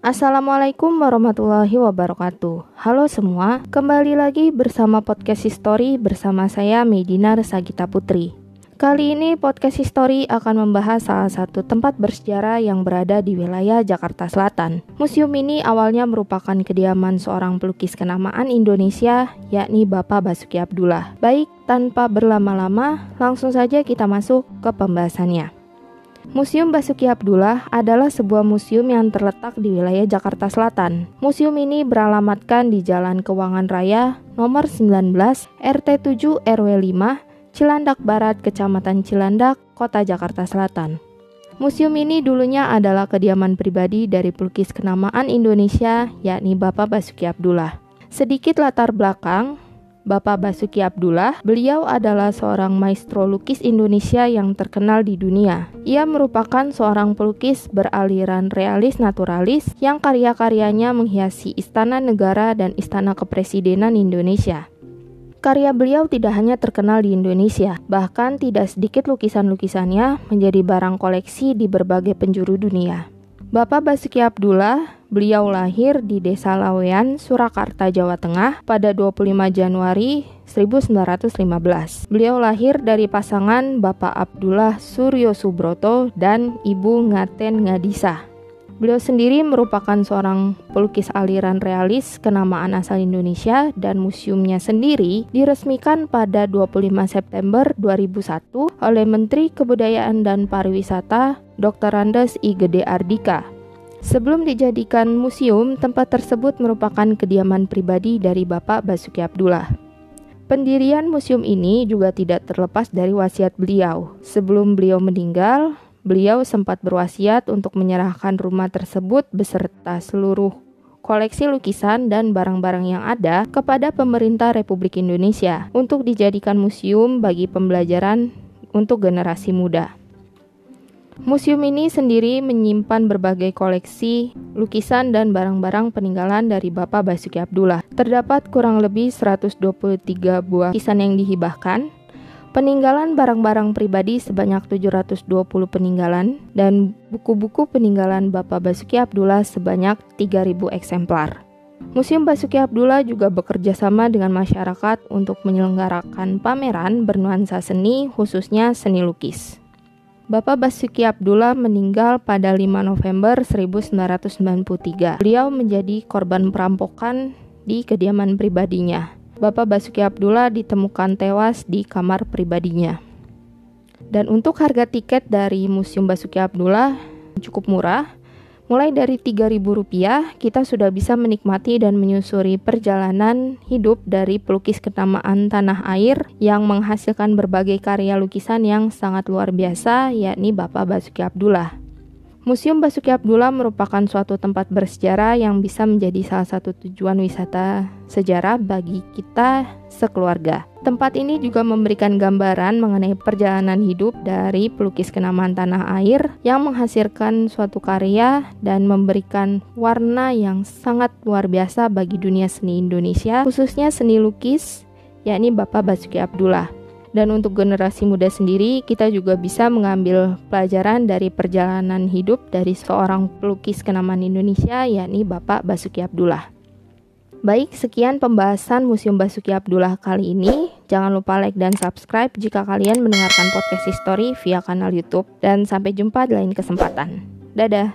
Assalamualaikum warahmatullahi wabarakatuh. Halo semua, kembali lagi bersama Podcast History bersama saya Medina Resagita Putri. Kali ini Podcast History akan membahas salah satu tempat bersejarah yang berada di wilayah Jakarta Selatan. Museum ini awalnya merupakan kediaman seorang pelukis kenamaan Indonesia, yakni Bapak Basuki Abdullah. Baik, tanpa berlama-lama, langsung saja kita masuk ke pembahasannya. Museum Basuki Abdullah adalah sebuah museum yang terletak di wilayah Jakarta Selatan. Museum ini beralamatkan di Jalan Keuangan Raya nomor 19, RT 7 RW 5, Cilandak Barat, Kecamatan Cilandak, Kota Jakarta Selatan. Museum ini dulunya adalah kediaman pribadi dari pelukis kenamaan Indonesia, yakni Bapak Basuki Abdullah. Sedikit latar belakang Bapak Basuki Abdullah, beliau adalah seorang maestro lukis Indonesia yang terkenal di dunia. Ia merupakan seorang pelukis beraliran realis naturalis yang karya-karyanya menghiasi istana negara dan istana kepresidenan Indonesia. Karya beliau tidak hanya terkenal di Indonesia, bahkan tidak sedikit lukisan-lukisannya menjadi barang koleksi di berbagai penjuru dunia. Bapak Basuki Abdullah, beliau lahir di Desa Lawean, Surakarta, Jawa Tengah pada 25 Januari 1915. Beliau lahir dari pasangan Bapak Abdullah Suryo Subroto dan Ibu Ngaten Ngadisa. Beliau sendiri merupakan seorang pelukis aliran realis kenamaan asal Indonesia dan museumnya sendiri diresmikan pada 25 September 2001 oleh Menteri Kebudayaan dan Pariwisata Dr. Andes I. Gede Ardika. Sebelum dijadikan museum, tempat tersebut merupakan kediaman pribadi dari Bapak Basuki Abdullah. Pendirian museum ini juga tidak terlepas dari wasiat beliau. Sebelum beliau meninggal, beliau sempat berwasiat untuk menyerahkan rumah tersebut beserta seluruh koleksi lukisan dan barang-barang yang ada kepada pemerintah Republik Indonesia untuk dijadikan museum bagi pembelajaran untuk generasi muda. Museum ini sendiri menyimpan berbagai koleksi lukisan dan barang-barang peninggalan dari Bapak Basuki Abdullah. Terdapat kurang lebih 123 buah lukisan yang dihibahkan, peninggalan barang-barang pribadi sebanyak 720 peninggalan, dan buku-buku peninggalan Bapak Basuki Abdullah sebanyak 3.000 eksemplar. Museum Basuki Abdullah juga bekerja sama dengan masyarakat untuk menyelenggarakan pameran bernuansa seni, khususnya seni lukis. Bapak Basuki Abdullah meninggal pada 5 November 1993. Beliau menjadi korban perampokan di kediaman pribadinya. Bapak Basuki Abdullah ditemukan tewas di kamar pribadinya. Dan untuk harga tiket dari Museum Basuki Abdullah cukup murah. Mulai dari Rp3.000 kita sudah bisa menikmati dan menyusuri perjalanan hidup dari pelukis kenamaan tanah air yang menghasilkan berbagai karya lukisan yang sangat luar biasa, yakni Bapak Basuki Abdullah. Museum Basuki Abdullah merupakan suatu tempat bersejarah yang bisa menjadi salah satu tujuan wisata sejarah bagi kita sekeluarga. Tempat ini juga memberikan gambaran mengenai perjalanan hidup dari pelukis kenamaan tanah air yang menghasilkan suatu karya dan memberikan warna yang sangat luar biasa bagi dunia seni Indonesia, khususnya seni lukis, yakni Bapak Basuki Abdullah. Dan untuk generasi muda sendiri, kita juga bisa mengambil pelajaran dari perjalanan hidup dari seorang pelukis kenamaan Indonesia, yakni Bapak Basuki Abdullah. Baik, sekian pembahasan Museum Basuki Abdullah kali ini. Jangan lupa like dan subscribe jika kalian mendengarkan podcast history via kanal YouTube. Dan sampai jumpa di lain kesempatan. Dadah!